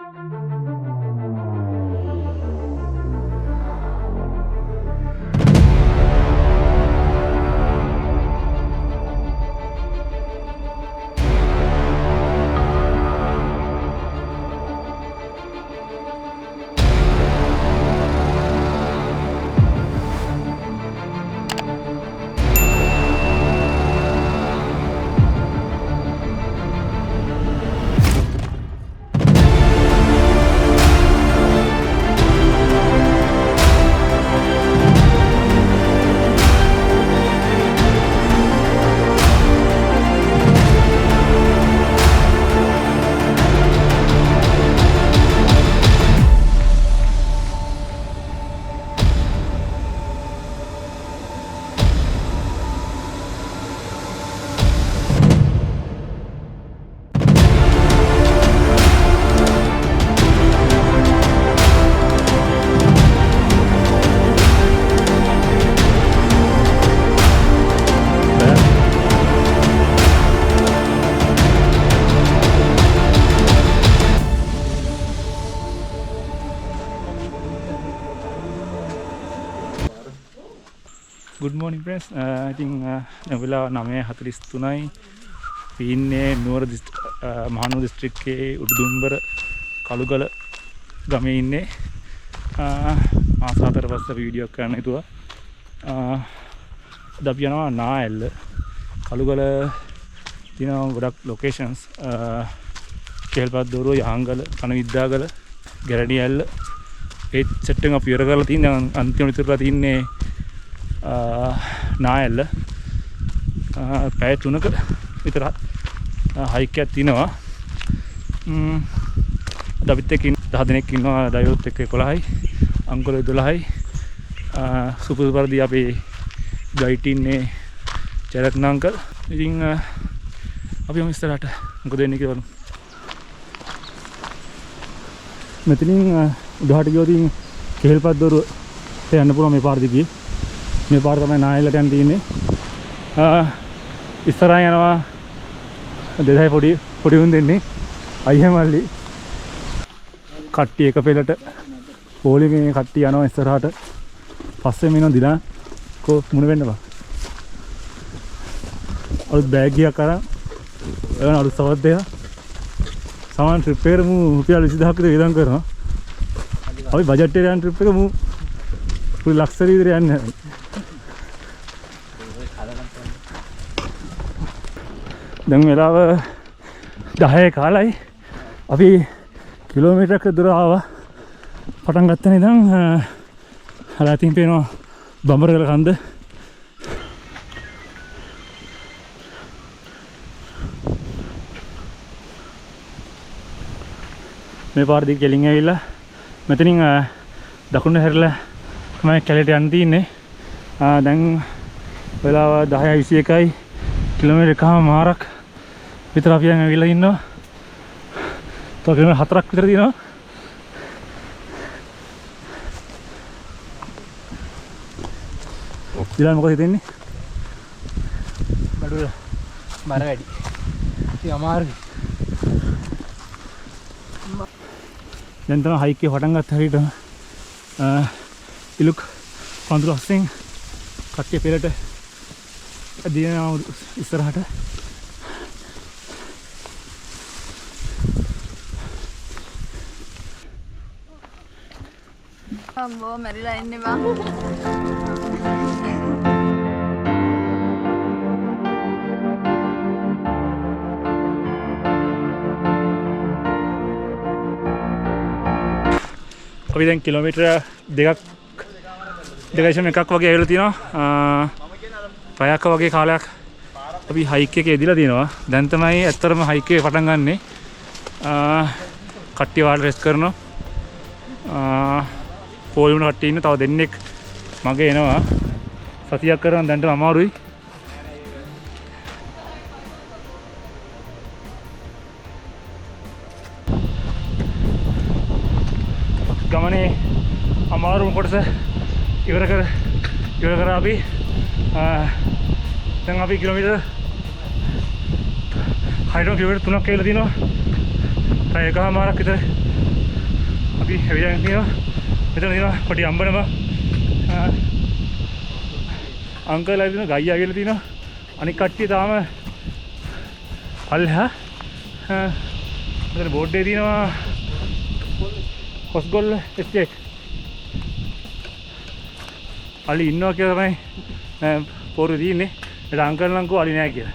Good morning friends. I think වෙලාව 9:43යි. අපි ඉන්නේ නුවර මහනුවර දිස්ත්‍රික්කයේ උඩුදුම්බර කළුගල ගමේ ඉන්නේ. මාස 4 පස්සේ වීඩියෝ එකක් කරන්න හිතුවා. අද අපි යනවා naella. කළුගල තියෙනවා ගොඩක් ලොකේෂන්ස්. කෙල්පත්දොරුව, යහංගල, කනවිද්දාගල, ගැරඩිඇල්ල. ඒ සෙට් එක අපි ඉවර කරලා තියෙන අන්තිමට ඉතුරුලා තින්නේ naella. පැය 3ක විතර හයික් එකක් තියෙනවා. අද අපිත් එක්ක 10 දෙනෙක් ඉන්නවා. ඩ්‍රයිවර්ත් එක්ක 11යි, අංකල් 12යි. සුපුරුදු පරිදි අපි ගයිඩ් ඉන්නේ ජයරත අංකල්. ඉතින් අපි යමු ඉස්සරහට. මොකද වෙන්නේ කියලා බලමු. මෙතනින් උඩහට ගියොත් කෙල්පත්දොරුවට යන්න පුළුවන් මේ පාර දිගේ. මේ පාර තමයි naella යන්න තියෙන්නේ. ඉස්සරහා යනවා දෙදයි පොඩි උන් දෙන්නේ අයියා මල්ලි. කට්ටිය එක පෙළට පොලිමේ කට්ටිය යනවා ඉස්සරහට. පස්සේ මෙන්න දිනා කො මුණ වෙන්න බා. අලුත් බෑග් එකක් අරන් එවන අලුත් සවස් දෙක. සාමාන්‍ය ට්‍රිප් එකට මු රුපියල් 20000ක් විතර වියදම් කරනවා. අපි බජට් එකට යන ට්‍රිප් එක මු පුරි ලක්ෂරි විතර යන්නේ. දැන් වෙලාව 10 කාලයි. අපි කිලෝමීටරක දුර ආවා. පටන් ගත්ත ඉඳන් හරටින් පේනවා බඹරගල කන්ද. මේ පාර දිගේ කෙලින් ඇවිල්ලා මෙතනින් දකුණට හැරිලා තමයි කැලේට යන්න තියෙන්නේ. දැන් වෙලාව 10:21යි. කිලෝමීටර එකමාරක් විතර අපි යන් ඇවිල්ලා ඉන්නවා. තව කිලෝමීටර 4ක් විතර තියෙනවා. ඊළඟ මොකද හිතෙන්නේ? බඩුල බර වැඩි. ඉතින් අමාරුයි. දැන් තමයි හයික් එක පටන් ගත්ත හැටියට ඉලුක් පඳුරු අස්සෙන් කට්ටිය පෙරට දිනනවා ඉස්සරහට. අම්මෝ මැරිලා ඉන්නේ බං. අපි දැන් කිලෝමීටර 2.1ක් වගේ ඇවිල්ලා තියෙනවා. පැයක් වගේ කාලයක් අපි හයික් එකේ ඉදලා තියෙනවා. දැන් තමයි ඇත්තටම හයික් එක පටන් ගන්නෙ. කට්ටිය වාඩි රෙස්ට් කරනවා. පොල් වුණ කට්ටිය ඉන්න තව දෙන්නෙක් මගේ එනවා. සතියක් කරන් දැන්ට අමාරුයි. ගමනේ අමාරුම කොටස ඉවර කර අපි දැන් අපි කිලෝමීටර 6 කිලෝමීටර 3ක් කියලා දිනවා. පැය එකමාරක් විතර අපි හැවිලා තියෙනවා. මෙතන තියෙනවා පොඩි අම්බනම. අංකල්ලා තියෙනවා ගයියා කියලා තියෙනවා. අනික කට්ටිය තාම පල්ලෙහා. මෙතන බෝඩ් එකේ තියෙනවා කොස්ගොල්ල එස්ටේට්. අලි ඉන්නවා කියලා තමයි පොරු තියෙන්නේ. ඒක අංකල් නම් කෝ අලි නෑ කියලා.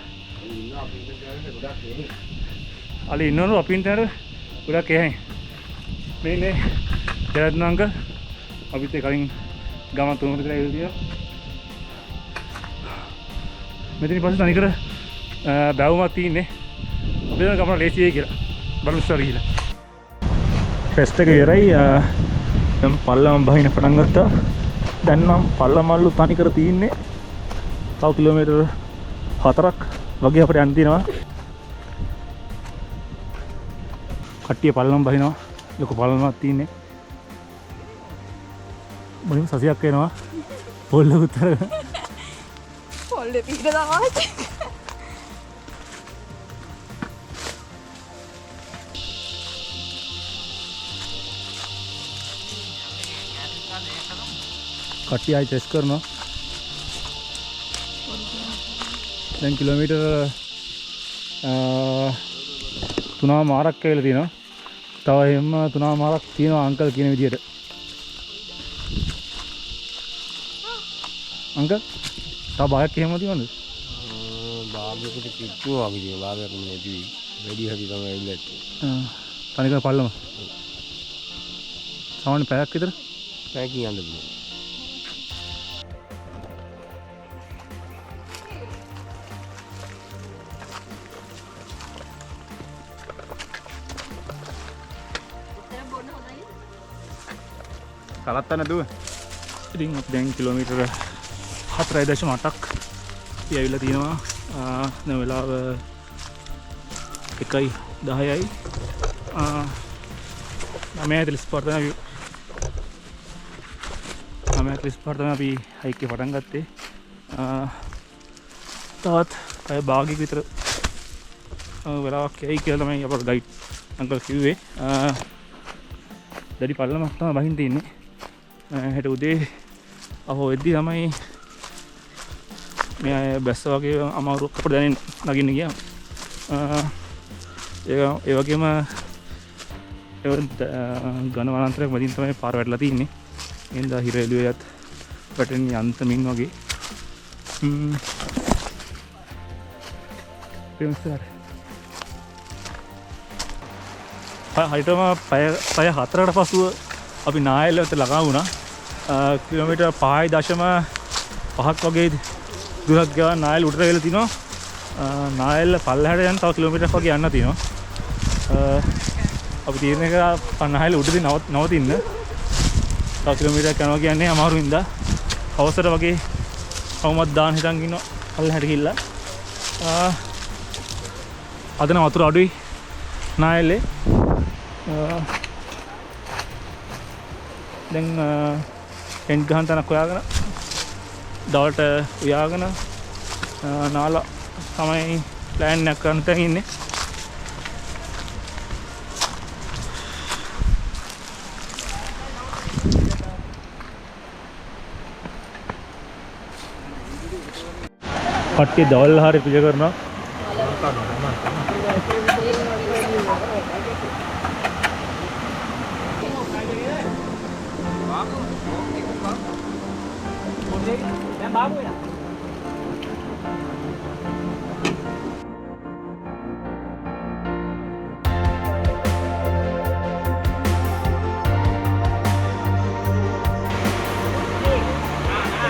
අලි ඉන්නවලු අපින්ට ගොඩක් එහෙන්. මේ නේ ජයරත් අංකල් අපිත් කලින් ගම තුනකට විතර ඇවිල්ලා තියෙනවා. මෙතන පස්සේ තනිකර බැවුමක් තියෙන්නේ. අපි දැන් ගමන ලේසියි කියලා. බලමු ඉස්සර ගිහලා. ෆෙස්ට් එක ඉවරයි. දැන් පල්ලම බහින පටන් ගත්තා. දැන් නම් පල්ලමල්ලු තනිකර තියෙන්නේ. තව කිලෝමීටර් 4ක් වගේ අපිට යන්න තියෙනවා. කට්ටිය පල්ලම බහිනවා. ලොකු පල්ලමක් තියෙන්නේ. මොනින් සසියක් එනවා. පොල්ල උතර. පොල්ලේ පිට තමයි. කට්ටිය ආයි ටෙස්ට් කරනවා. දැන් කිලෝමීටර් 3මාරක් කියලා තියෙනවා. තව එහෙම 3මාරක් තියෙනවා අංකල් කියන විදියට. අංකල් තව බාගයක් එහෙම තියෙනවද? බාගයකට කිට්ටුව වගේ තියෙනවා. බාගයක් නෙවෙයි. වැඩි හරි තමයි ඇවිල්ලා තියෙන්නේ. තනිකර පල්ලම. සාමාන්‍ය පැයක් විතර? පැය කියන්න පුළුවන්. කලත්තන්න දුව. ඉතින් අපි දැන් කිලෝමීටර 4.8ක් ඇවිල්ලා තියෙනවා. දැන් වෙලාව 1:10යි. 9:35 තමයි 9:35 තමයි අපි හයික් එක පටන් ගත්තේ. තවත් අය භාගයක විතර වෙලාවක් යයි කියලා තමයි අපේ ගයිඩ් අංකල් කිව්වේ. දැඩි පල්ලමක් තමයි බහින් තින්නේ. හෙට උදේ අහෝ එද්දි තමයි මේ අය බැස්ස වගේ අමාරුවක් අපිට දැනෙන්න නගින්න ගියා. ඒ වගේම ඝන වනාන්තරයක් මැදින් තමයි පාර වැටලා තින්නේ. එහෙනම් හිර එළුවේත් වැටෙන යන්තමින් වගේ. ප්‍රේමස්තර. හරියටම පැය 4කට පසුව අපි naella ළඟා වුණා. කිලෝමීටර් 5.5ක් වගේ දුරක් ගියා naella උඩට වෙලා තිනවා. naella පල්ලෙහාට යන තව කිලෝමීටරයක් වගේ යන්න තියෙනවා. අපි තීරණය කරා naella උඩදී නවතින්න. තව කිලෝමීටරයක් යනවා කියන්නේ අමාරු හින්දා අවසර වගේ කවුමත් දාන්න හිතන් ඉන්නවා පල්ලෙහාට ගිහිල්ලා. අද නම් වතුර අඩුයි naella. දැන් ටෙන්ට් ගහන තැනක් හොයාගෙන දවල්ට උයාගෙන නාලා තමයි ප්ලෑන් එකක් කරන්න තැන් ඉන්නේ. කට්ටිය දවල් ආහාරය පිළ කරනවා.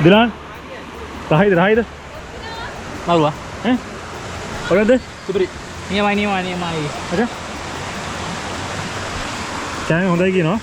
Dilan, rahid. Lalu ah? Orang tu? Kubri. Ni mai. Ada? Jangan hondai gini, no?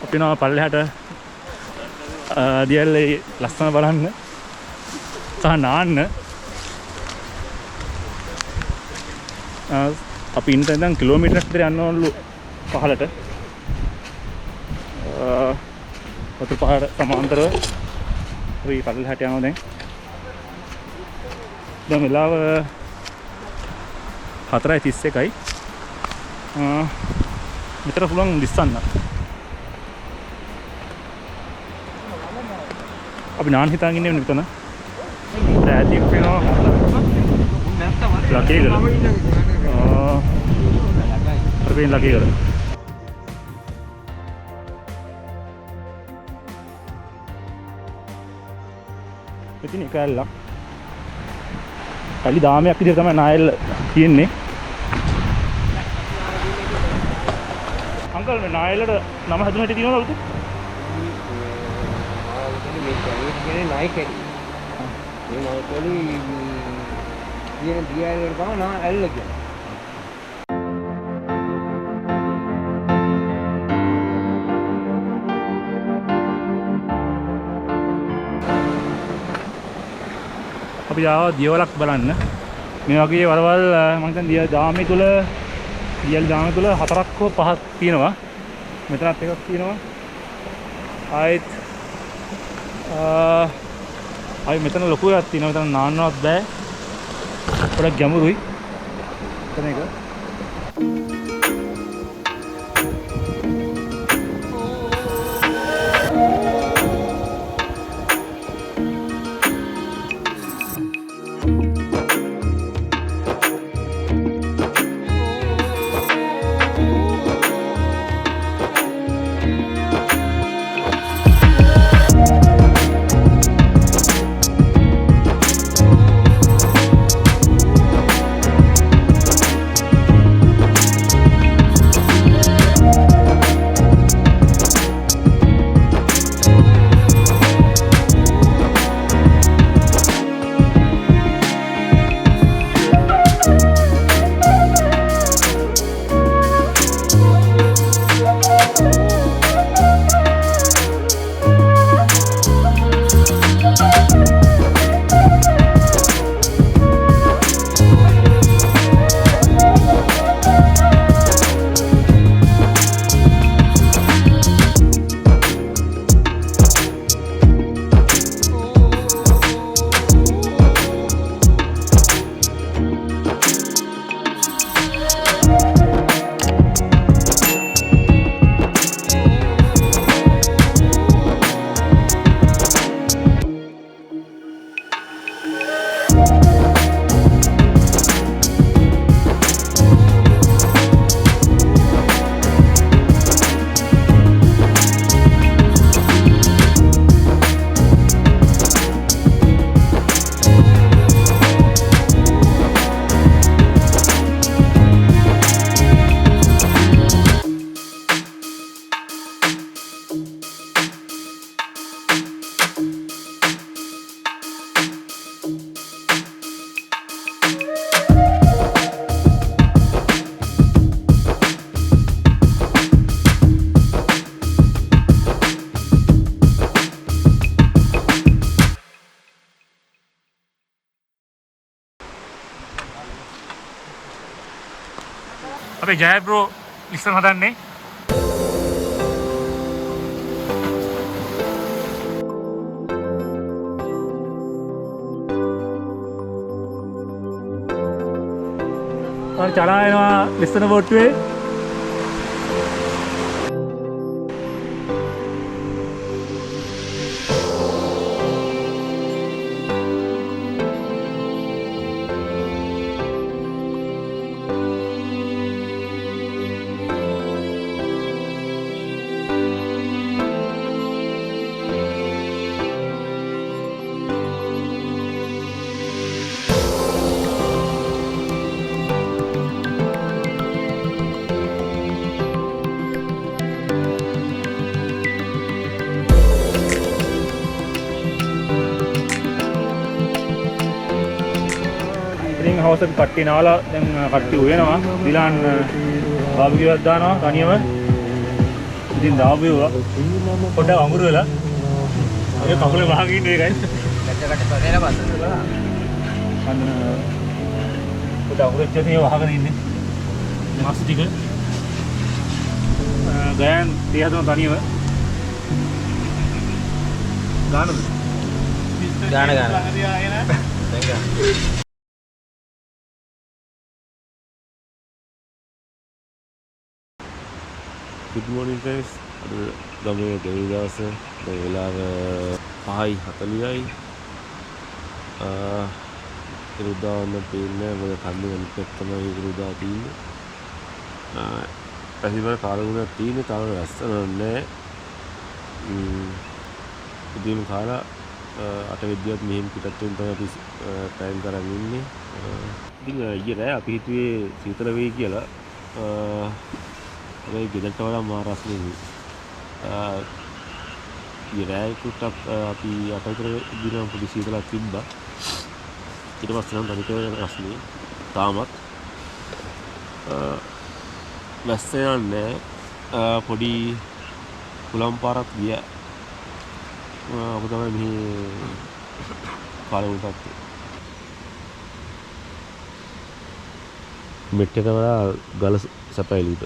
අපි නවා පල්ලෙහාට දියල්ලේ ලස්සන බලන්න සහ නාන්න. අපි ඉන්න තැන ඉඳන් කිලෝමීටරයක් විතර යන්න ඕනලු පහළට. වතුර පහළට සමාන්තරව අපි කඩල හැට යනවා දැන්. දැන් වෙලාව 4:31යි. මෙතන පුළුවන් දිස්සන්න. අපි නාන්න හිතාගෙන ඉන්නේ මෙතන. ඈතින් වෙනවා. ලකේ ගල. අපි ලකේ ගල. ඉතින් එක ඇල්ලක්. කලි දාමයක් විදිහට තමයි naella තියෙන්නේ. අංකල් මේ naellට නම හදුන හැටි තියෙනවද උදේ? මේ කියන්නේ naella. මේ naella කියන දියල්ලට තමයි naella කියන්නේ. අපි ආවා දියවලක් බලන්න. මේ වගේ වලවල් මම හිතන්නේ දිය දාමේ තුල දියල් දාමේ තුල 4ක් හෝ 5ක් තියෙනවා. මෙතනත් එකක් තියෙනවා. ආයෙත් මෙතන ලොකු එකක් තියෙනවා. මෙතන නාන්නවත් බෑ. පොඩක් ගැඹුරුයි. එතන එක. අපේ ජය බ්‍රෝ ඉස්සර හදන්නේ චලා එනවා ලිස්සන බෝට්ටුවේ හවස කට්ටිය නාලා දැන් කට්ටිය උයනවා දිලාන් බාබිකියක් දානවා තනියම ඉතින් දාපුවා පොඩ්ඩක් අඟුරු වෙලා ඒ කකුලේ වහගෙන ඉන්නේ ඒකයි. ගැටකට පදේලා බස්සන බලන්න. අන්න පොඩ අවුරුද්දේ වහගෙන ඉන්නේ. මාස් ටික. ගයන් 33 තනියම. ගානද? ගාන. Good morning guys. අද ගමේ දෙවි දවස දැන් වෙලාව 5:40යි. ඉරුදාවන්න පේන්නේ මොකද කන්දේ අනිත් තමයි ඉරුදා තියෙන්නේ. පැහිවල කාලුණක් තියෙන්නේ තාම ලස්සන නැහැ. උදේම කාලා 8 විද්‍යාවත් මෙහෙම පිටත් වෙන තමයි අපි ටයිම් කරන් ඉන්නේ. ඉතින් ඊයේ රෑ අපි හිතුවේ සීතල වෙයි කියලා. හැබැයි ගෙදරට වඩා මා රස්නේ. ඊයේ රෑ කුට්ටක් අපි 8 විතර දිනන පොඩි සීතලක් තිබ්බා. ඊට පස්සේ නම් තනිකර රස්නේ. තාමත් වැස්ස යන්නේ පොඩි කුලම් පාරක් ගියා. ඔබ තමයි මේ කාලුණක් මෙට්ටේට වඩා ගල සැපයිලුට.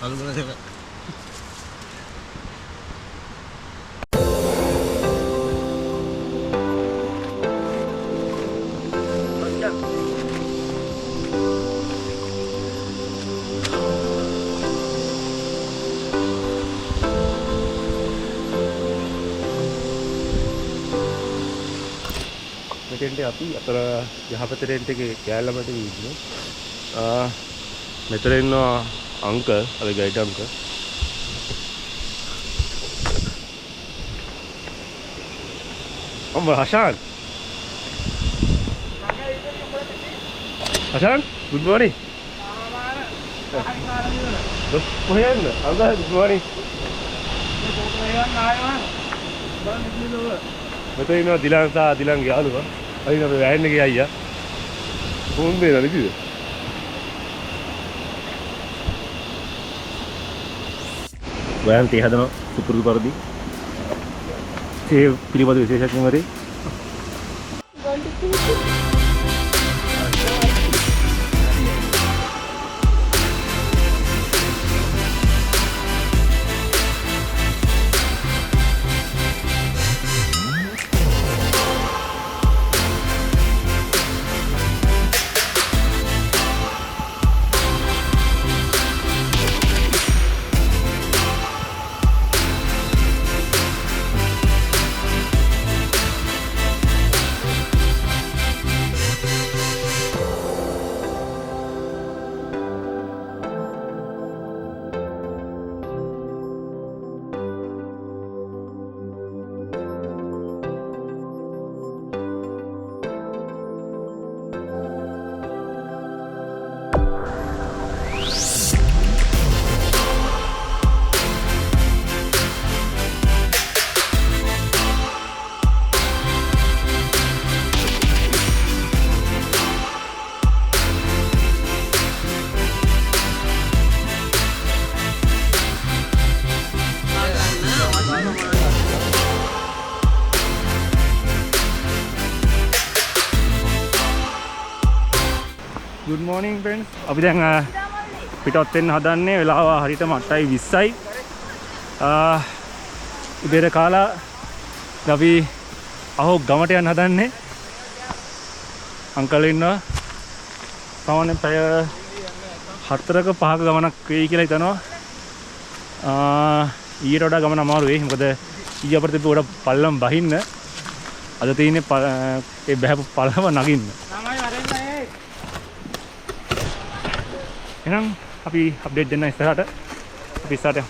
Kalugala saka. මෙතෙන්ට අපි අතර යහපත රෙන්ට් එකේ කෑල්ලමට ඉන්නේ. මෙතන ඉන්නවා අංකල්, අපේ guide uncle. Hashan. Hashan, good morning. කොහෙන්ද? Uncle good morning. මෙතන ඉන්නවා දිලන් සහ දිලන්ගේ යාළුවා. අයින් අපේ වෑන් එකේ අයියා. කොහොමද නේද? වෑන් තේ හදන සුපුරුදු පරිදි. ඒ පිළිබඳ විශේෂඥවරේ. Good morning friends. අපි දැන් පිටත් වෙන්න හදන්නේ. වෙලාව හරියටම 8:20යි. උදේට කාලා අපි අහෝ ගමට යන්න හදන්නේ. අංකල් ඉන්නවා. සාමාන්‍යයෙන් පැය 4ක 5ක ගමනක් වෙයි කියලා හිතනවා. ඊට වඩා ගමන අමාරු වෙයි. මොකද ඊයේ අපිට තිබ්බ උඩ පල්ලම් බහින්න. අද තියෙන්නේ ඒ බහැපු පල්ලම නගින්න. එහෙනම් අපි අප්ඩේට් දෙන්න ඉස්සරහට. අපි ඉස්සරහට යමු.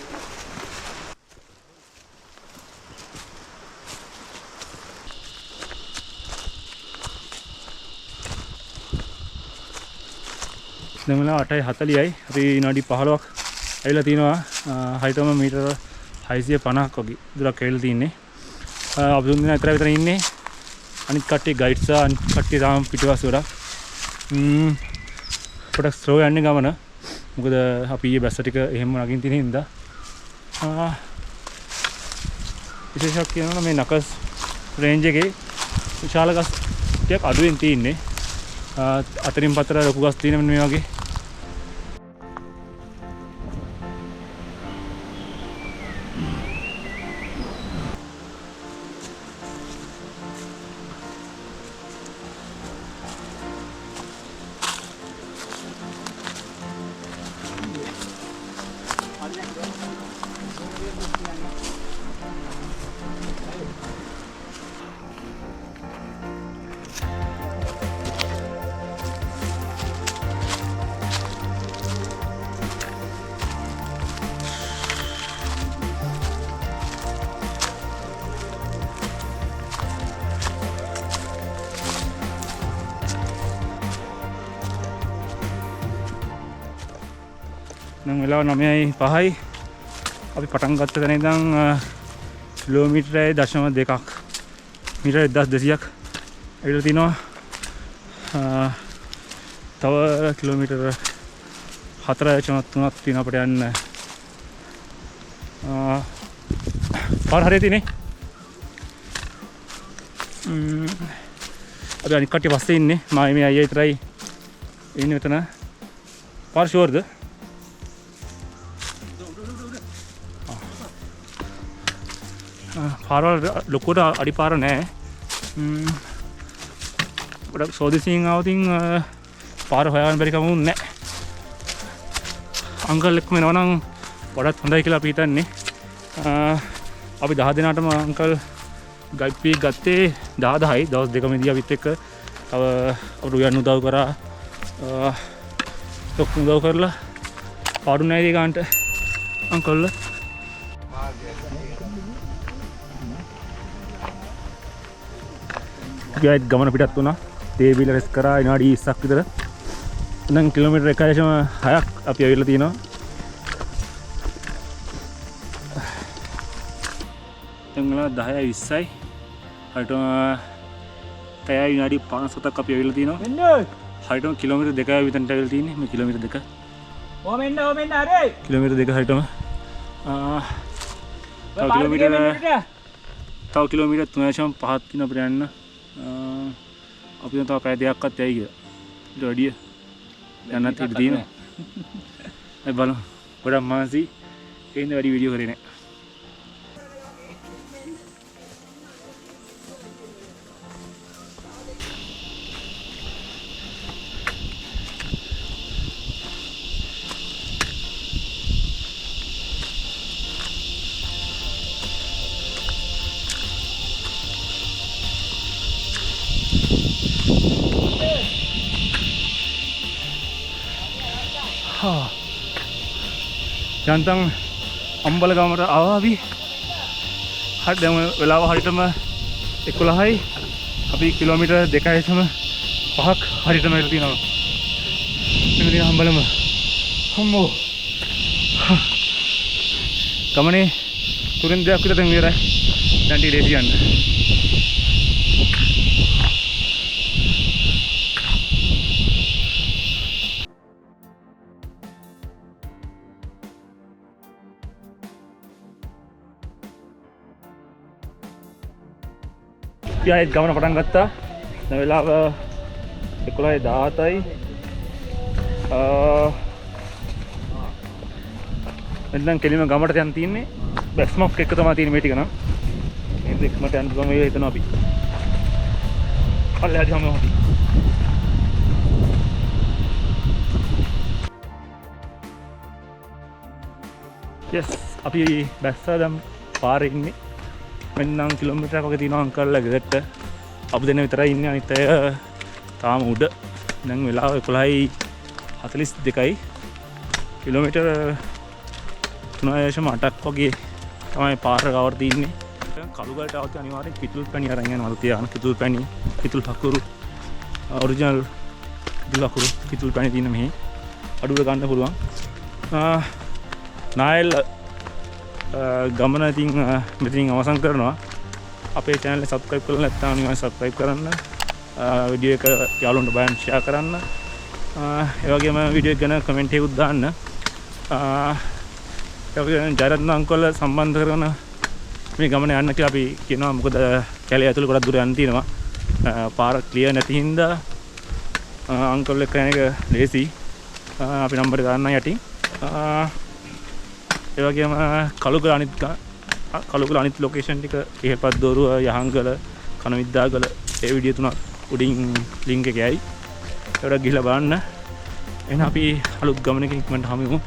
දැන් වෙලාව 8:40යි. අපි විනාඩි 15ක් ඇවිල්ලා තිනවා. හරියටම මීටර 650ක් වගේ දුරක් ඇවිල්ලා තින්නේ. අපි තුන් දෙනා විතර ඉන්නේ. අනිත් කට්ටිය ගයිඩ්ස් අනිත් කට්ටිය තාම පිටිපස්ස වල. පොඩක් ස්ලෝ යන්නේ ගමන. මොකද අපි ඊයේ බැස්ස ටික එහෙම නගින් තියෙන හින්දා විශේෂයක් කියනවා මේ නකස් රේන්ජ් එකේ විශාල ගස් ටිකක් අඩුවෙන් තියෙන්නේ. අතරින් පතර ලොකු ගස් තියෙන මේ වගේ. නම් වෙලාව 9:05යි. අපි පටන් ගත්ත තැන ඉඳන් කිලෝමීටරයි 0.2ක් මීටර 1200ක් ඇවිල්ලා තිනවා. තව කිලෝමීටර 4.3ක් තියෙනවා අපිට යන්න. පාර හරියට තියෙන්නේ. අපි අනිත් කට්ටිය පස්සේ ඉන්නේ. මම මේ අයියා විතරයි ඉන්නේ මෙතන. පාර ෂුවර්ද? පාරවල් ලොකුවට අඩිපාර නෑ. ගොඩක් සෝදිසියෙන් ආවතින් පාර හොයාගන්න බැරි කමක් නෑ. අංකල් එක්කම එනවා නම් වඩාත් හොඳයි කියලා අපි හිතන්නේ. අපි 10 දෙනාටම අංකල් ගයිඩ් ෆී ගත්තේ 10යි. දවස් දෙකමදී අපිත් එක්ක තව අපිට උයන් උදව් කරා. ඔක්කොම උදව් කරලා පාඩු නැහැ ගන්නට අංකල්. අපි ගමන පිටත් වුණා. තේ බිල රෙස් කරා විනාඩි 20ක් විතර. දැන් කිලෝමීටර් 1.6ක් අපි ඇවිල්ලා තිනවා. දැන් වෙලා 10:20යි. හරියටම පැය විනාඩි 57ක් අපි ඇවිල්ලා තිනවා. හරියටම කිලෝමීටර් 2යි විතරට ඇවිල්ලා තියෙන්නේ. මේ කිලෝමීටර් 2. ඕම එන්න හරි. කිලෝමීටර් 2 හරියටම තව කිලෝමීටර් 3.5ක් තියෙනවා අපිට යන්න. අපි තව පැය දෙකක්වත් යයි කියලා. ඊට වැඩිය යන්නත් ඉඩ තියෙනවා. අපි බලමු. ගොඩක් මාසි ඒින්ද වැඩි වීඩියෝ කරේ නැහැ. යන්තම් අම්බලගමට ආවා අපි. හරි දැන් වෙලාව හරියටම 11යි. අපි කිලෝමීටර් 2.5ක් හරියටම ඉඳලා තියෙනවා. මෙන්න තියෙන අම්බලම. අම්මෝ. ගමනේ තුරින් දෙයක් විතර දැන් ඉවරයි. දැන් ටික ලේසි යන්න. ආයෙත් ගමන පටන් ගත්තා. දැන් වෙලාව 11:17යි. දැන් කෙලිම ගමට යන්න තියෙන්නේ. බැස්මක් එක තමයි තියෙන්නේ මේ ටික නම්. මේ දෙකමට යන්න ගම මේ හිතනවා අපි. අල්ල හරි යමු අපි. yes අපි බැස්සා දැන් පාරේ ඉන්නේ. මෙන්නම් කිලෝමීටරයක් වගේ තියෙනවා අංකල්ලා ගෙදරට. අපි දෙන්න විතරයි ඉන්නේ. අනිත් අය තාම උඩ. දැන් වෙලාව 11:42යි. කිලෝමීටර 3.8ක් වගේ තමයි පාර කවර තියෙන්නේ. කළුගලට આવත් අනිවාර්යෙන් කිතුල් පැණි අරන් යනවා තියාන. කිතුල් පැණි, කිතුල් හකුරු, ඔරිජිනල් කිතුල් හකුරු, කිතුල් පැණි තියෙන මෙහි අඩුවට ගන්න පුළුවන්. naella ගමන ඉතින් මෙතනින් අවසන් කරනවා. අපේ channel එක subscribe කරලා නැත්නම් අනිවාර්යෙන් subscribe කරන්න. වීඩියෝ එක යාළුවන්ට බලන්න share කරන්න. ඒ වගේම වීඩියෝ එක ගැන comment එකකුත් දාන්න. ජයරත් අංකල් සම්බන්ධ කරන මේ ගමන යන්න කියලා අපි කියනවා. මොකද කැලේ ඇතුළේ ගොඩක් දුර යන්න තියෙනවා. පාර ක්ලියර් නැති හින්දා අංකල් එක්ක යන එක ලේසි. අපි නම්බර් දාන්න යටින්. ඒ වගේම කලුගල අනිත් ලොකේෂන් ටික කිහිපත් දෝරුව යහංගල කනවිද්දාගල ඒ වීඩියෝ තුනක් උඩින් ලින්ක් එකේ ඇයි. ඒකට ගිහිල්ලා බලන්න. එහෙනම් අපි අලුත් ගමනකින් ඉක්මනට හමු වෙමු.